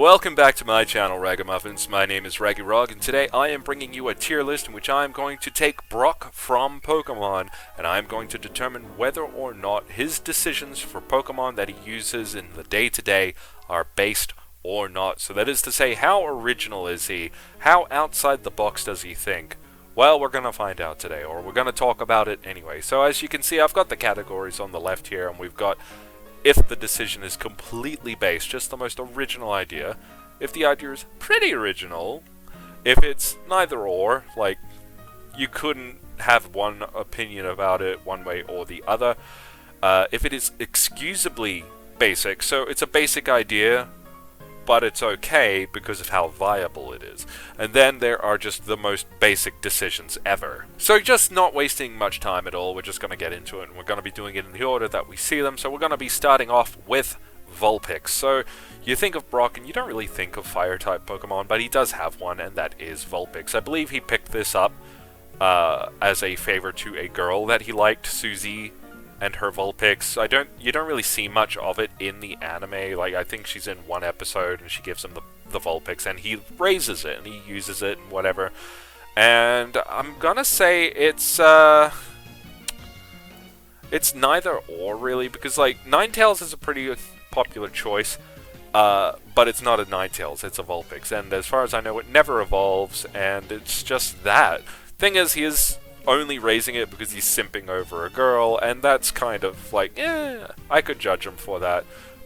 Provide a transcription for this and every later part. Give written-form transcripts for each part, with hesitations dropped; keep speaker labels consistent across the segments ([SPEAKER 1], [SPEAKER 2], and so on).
[SPEAKER 1] Welcome back to my channel, Ragamuffins. My name is Raggy and today I am bringing you a tier list in which I am going to take Brock from Pokemon, and I am going to determine whether or not his decisions for Pokemon that he uses in the day-to-day are based or not. So that is to say, how original is he? How outside the box does he think? Well, we're going to find out today, or we're going to talk about it anyway. So as you can see, I've got the categories on the left here, and we've got if the decision is completely based, just the most original idea, if the idea is pretty original, if it's neither or, like you couldn't have one opinion about it one way or the other, if it is excusably basic, so it's a basic idea, but it's okay because of how viable it is. And then there are just the most basic decisions ever. So just not wasting much time at all, we're just going to get into it, and we're going to be doing it in the order that we see them. So we're going to be starting off with Vulpix. So you think of Brock and you don't really think of Fire-type Pokemon, but he does have one, and that is Vulpix. I believe he picked this up as a favor to a girl that he liked, Susie, and her Vulpix. You don't really see much of it in the anime. Like, I think she's in one episode and she gives him the Vulpix and he raises it and he uses it and whatever. And I'm gonna say it's neither or really, because like Ninetales is a pretty popular choice, but it's not a Ninetales, it's a Vulpix, and as far as I know it never evolves, and it's just that. Thing is, he is only raising it because he's simping over a girl, and that's kind of like, I could judge him for that,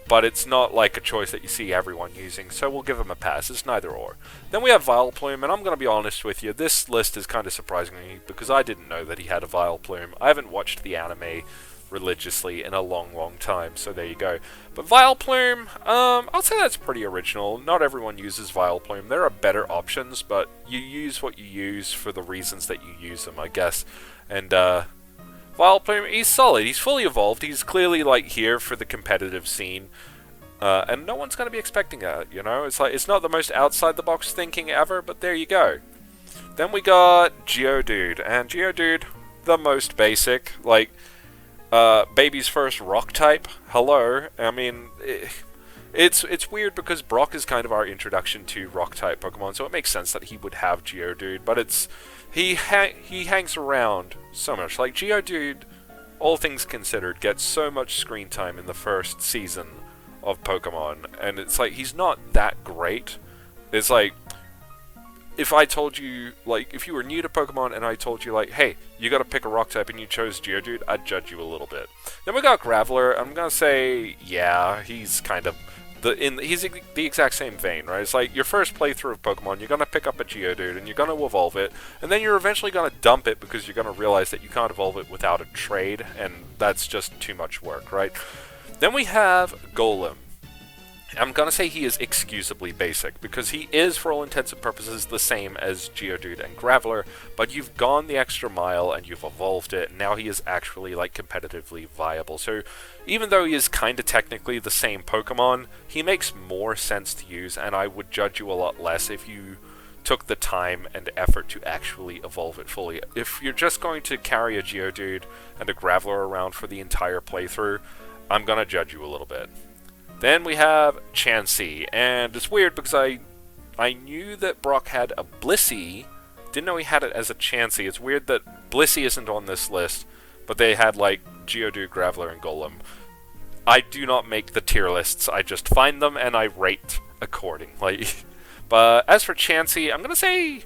[SPEAKER 1] but it's not like a choice that you see everyone using, so we'll give him a pass. It's neither or. Then we have Vileplume, and I'm going to be honest with you, this list is kind of surprising me because I didn't know that he had a Vileplume. I haven't watched the anime religiously in a long time, so there you go. But Vileplume, I'll say that's pretty original. Not everyone uses Vileplume. There are better options, but you use what you use for the reasons that you use them, I guess. And Vileplume, he's solid. He's fully evolved. He's clearly like here for the competitive scene, and no one's going to be expecting that. You know, it's like it's not the most outside the box thinking ever, but there you go. Then we got Geodude, and Geodude, the most basic, like baby's first rock type. Hello. I mean, it's weird because Brock is kind of our introduction to rock type Pokemon, so it makes sense that he would have Geodude, but it's he hangs around so much. Like Geodude, all things considered, gets so much screen time in the first season of Pokemon, and it's like he's not that great. It's like if I told you, like, if you were new to Pokemon and I told you, like, hey, you gotta pick a rock type and you chose Geodude, I'd judge you a little bit. Then we got Graveler. I'm gonna say, yeah, he's kind of he's the exact same vein, right? It's like your first playthrough of Pokemon, you're gonna pick up a Geodude and you're gonna evolve it, and then you're eventually gonna dump it because you're gonna realize that you can't evolve it without a trade, and that's just too much work, right? Then we have Golem. I'm going to say he is excusably basic, because he is, for all intents and purposes, the same as Geodude and Graveler, but you've gone the extra mile and you've evolved it, and now he is actually, like, competitively viable. So, even though he is kind of technically the same Pokemon, he makes more sense to use, and I would judge you a lot less if you took the time and effort to actually evolve it fully. If you're just going to carry a Geodude and a Graveler around for the entire playthrough, I'm going to judge you a little bit. Then we have Chansey, and it's weird because I knew that Brock had a Blissey, didn't know he had it as a Chansey. It's weird that Blissey isn't on this list, but they had like Geodude, Graveler, and Golem. I do not make the tier lists, I just find them and I rate accordingly. But as for Chansey, I'm gonna say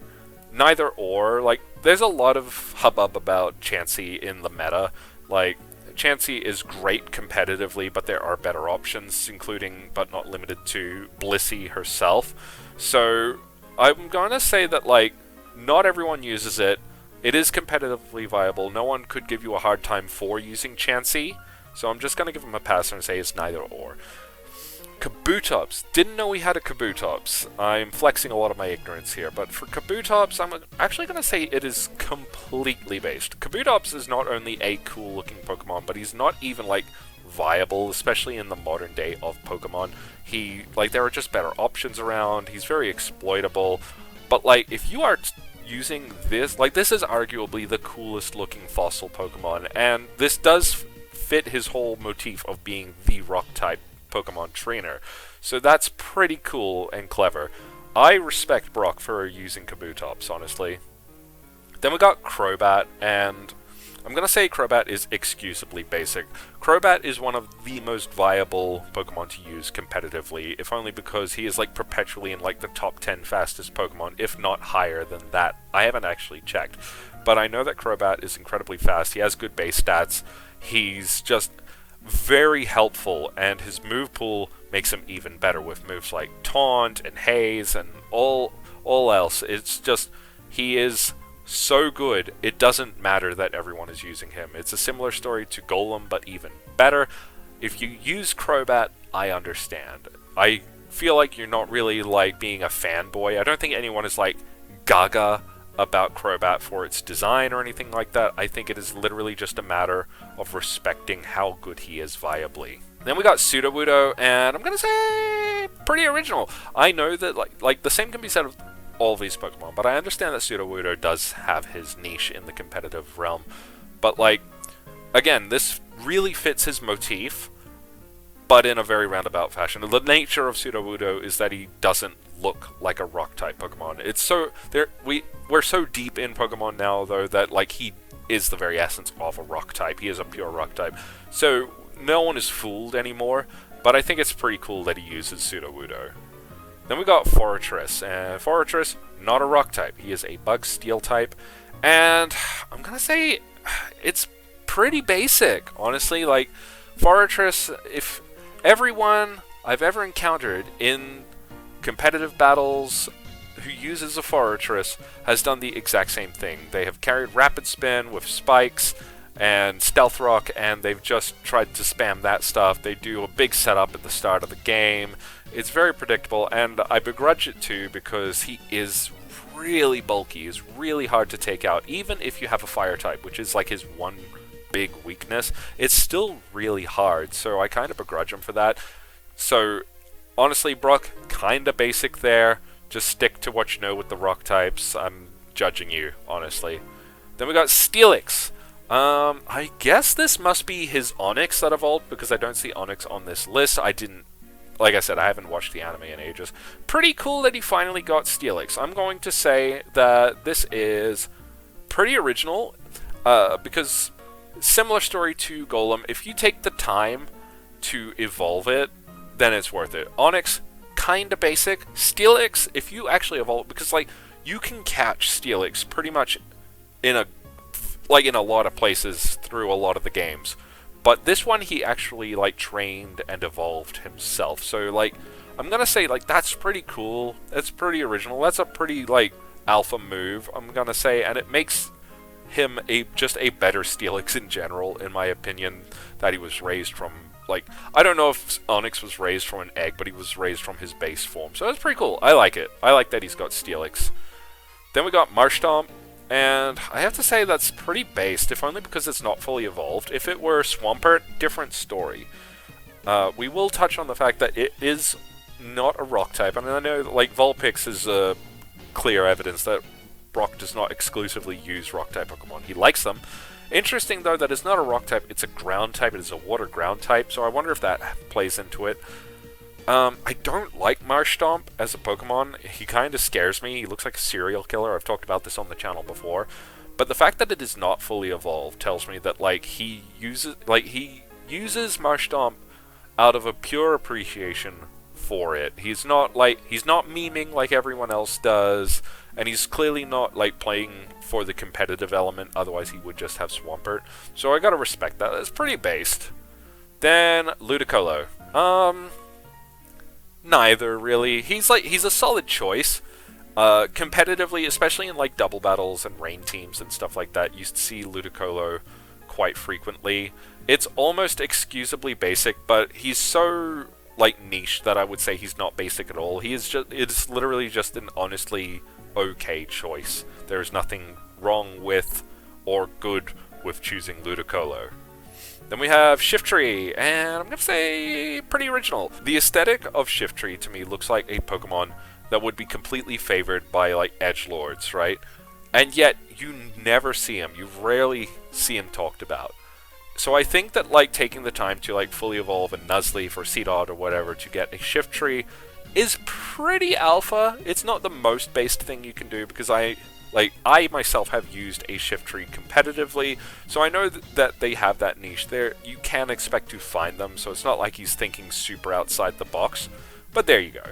[SPEAKER 1] neither or. Like, there's a lot of hubbub about Chansey in the meta. Like, Chansey is great competitively, but there are better options, including, but not limited to, Blissey herself. So, I'm gonna say that, like, not everyone uses it. It is competitively viable. No one could give you a hard time for using Chansey, so I'm just gonna give him a pass and say it's neither or. Kabutops. Didn't know we had a Kabutops. I'm flexing a lot of my ignorance here, but for Kabutops, I'm actually going to say it is completely based. Kabutops is not only a cool-looking Pokemon, but he's not even, like, viable, especially in the modern day of Pokemon. There are just better options around, he's very exploitable, but, like, if you are using this, like, this is arguably the coolest-looking fossil Pokemon, and this does fit his whole motif of being the rock-type Pokemon trainer. So that's pretty cool and clever. I respect Brock for using Kabutops, honestly. Then we got Crobat, and I'm going to say Crobat is excusably basic. Crobat is one of the most viable Pokemon to use competitively, if only because he is like perpetually in like the top 10 fastest Pokemon, if not higher than that. I haven't actually checked, but I know that Crobat is incredibly fast. He has good base stats. He's just very helpful, and his move pool makes him even better with moves like Taunt and Haze and all else. It's just, he is so good, it doesn't matter that everyone is using him. It's a similar story to Golem, but even better. If you use Crobat, I understand. I feel like you're not really like being a fanboy. I don't think anyone is like gaga about Crobat for its design or anything like that. I think it is literally just a matter of respecting how good he is viably. Then we got Sudowoodo, and I'm gonna say pretty original. I know that like the same can be said of all of these Pokemon, but I understand that Sudowoodo does have his niche in the competitive realm. But like, again, this really fits his motif, but in a very roundabout fashion. The nature of Sudowoodo is that he doesn't look like a rock-type Pokemon. It's so we're so deep in Pokemon now, though, that like he is the very essence of a rock-type. He is a pure rock-type, so no one is fooled anymore. But I think it's pretty cool that he uses Sudowoodo. Then we got Forretress, and Forretress, not a rock-type. He is a Bug-Steel type, and I'm gonna say it's pretty basic, honestly. Like, Forretress, if everyone I've ever encountered in competitive battles who uses a Forretress has done the exact same thing. They have carried Rapid Spin with Spikes and Stealth Rock, and they've just tried to spam that stuff. They do a big setup at the start of the game. It's very predictable, and I begrudge it too because he is really bulky. He's really hard to take out. Even if you have a Fire type, which is like his one big weakness, it's still really hard, so I kind of begrudge him for that. So, honestly, Brock, kind of basic there. Just stick to what you know with the rock types. I'm judging you, honestly. Then we got Steelix. I guess this must be his Onix that evolved, because I don't see Onix on this list. Like I said, I haven't watched the anime in ages. Pretty cool that he finally got Steelix. I'm going to say that this is pretty original, because similar story to Golem, if you take the time to evolve it, then it's worth it. Onix, kinda basic. Steelix, if you actually evolve, because like you can catch Steelix pretty much in a lot of places through a lot of the games. But this one he actually like trained and evolved himself. So like I'm gonna say like that's pretty cool. It's pretty original. That's a pretty like alpha move, I'm gonna say, and it makes him just a better Steelix in general, in my opinion, that he was raised from. Like, I don't know if Onix was raised from an egg, but he was raised from his base form. So that's pretty cool. I like it. I like that he's got Steelix. Then we got Marshtomp, and I have to say that's pretty based, if only because it's not fully evolved. If it were Swampert, different story. We will touch on the fact that it is not a rock type, and I know that, like, Vulpix is clear evidence that Brock does not exclusively use rock type Pokemon. He likes them. Interesting, though, that it's not a rock type, it's a ground type, it is a water ground type, so I wonder if that plays into it. I don't like Marshtomp as a Pokemon. He kind of scares me. He looks like a serial killer. I've talked about this on the channel before. But the fact that it is not fully evolved tells me that, like, he uses Marshtomp out of a pure appreciation for it. He's not memeing like everyone else does, and he's clearly not like playing for the competitive element, otherwise he would just have Swampert. So I gotta respect that. It's pretty based. Then Ludicolo. Neither really. He's a solid choice. Competitively, especially in like double battles and rain teams and stuff like that, you see Ludicolo quite frequently. It's almost excusably basic, but he's so like niche that I would say he's not basic at all. It's literally just an honestly okay choice. There's nothing wrong with or good with choosing Ludicolo. Then we have Shiftry, and I'm going to say pretty original. The aesthetic of Shiftry to me looks like a Pokemon that would be completely favored by like edgelords, right? And yet you never see him. You rarely see him talked about. So I think that like taking the time to like fully evolve a Nuzleaf or Seedot or whatever to get a shift tree is pretty alpha. It's not the most based thing you can do because I myself have used a shift tree competitively, so I know that they have that niche there. You can expect to find them, so it's not like he's thinking super outside the box. But there you go.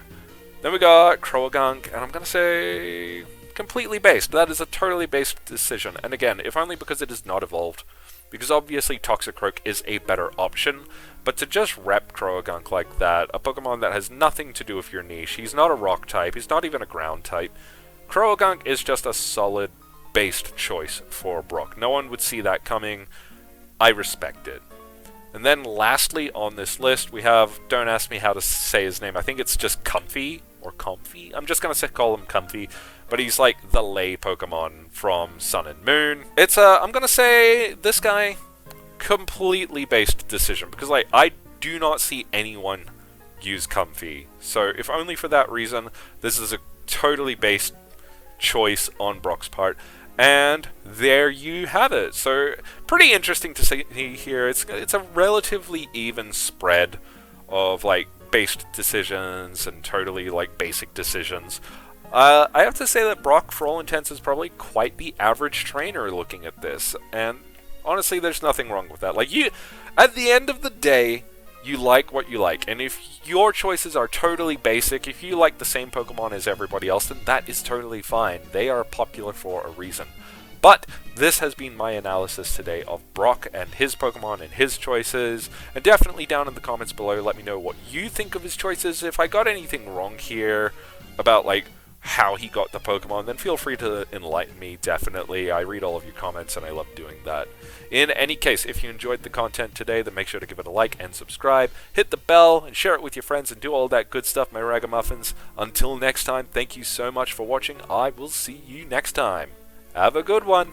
[SPEAKER 1] Then we got Croagunk, and I'm gonna say completely based. That is a totally based decision, and again, if only because it is not evolved. Because obviously Toxicroak is a better option, but to just rep Croagunk like that, a Pokemon that has nothing to do with your niche, he's not a rock type, he's not even a ground type, Croagunk is just a solid based choice for Brock. No one would see that coming. I respect it. And then lastly on this list, we have, don't ask me how to say his name, I think it's just Comfey, or Comfy? I'm just going to call him Comfy, but he's like the lay Pokemon from Sun and Moon. It's I'm going to say this guy, completely based decision, because like I do not see anyone use Comfy. So if only for that reason, this is a totally based choice on Brock's part. And there you have it. So pretty interesting to see here. It's a relatively even spread of like based decisions and totally like basic decisions. I have to say that Brock, for all intents, is probably quite the average trainer looking at this, and honestly, there's nothing wrong with that. Like at the end of the day, you like what you like, and if your choices are totally basic, if you like the same Pokemon as everybody else, then that is totally fine. They are popular for a reason. But this has been my analysis today of Brock and his Pokemon and his choices, and definitely down in the comments below, let me know what you think of his choices. If I got anything wrong here about like how he got the Pokemon, then feel free to enlighten me, definitely. I read all of your comments and I love doing that. In any case, if you enjoyed the content today, then make sure to give it a like and subscribe. Hit the bell and share it with your friends and do all that good stuff, my ragamuffins. Until next time, thank you so much for watching. I will see you next time. Have a good one.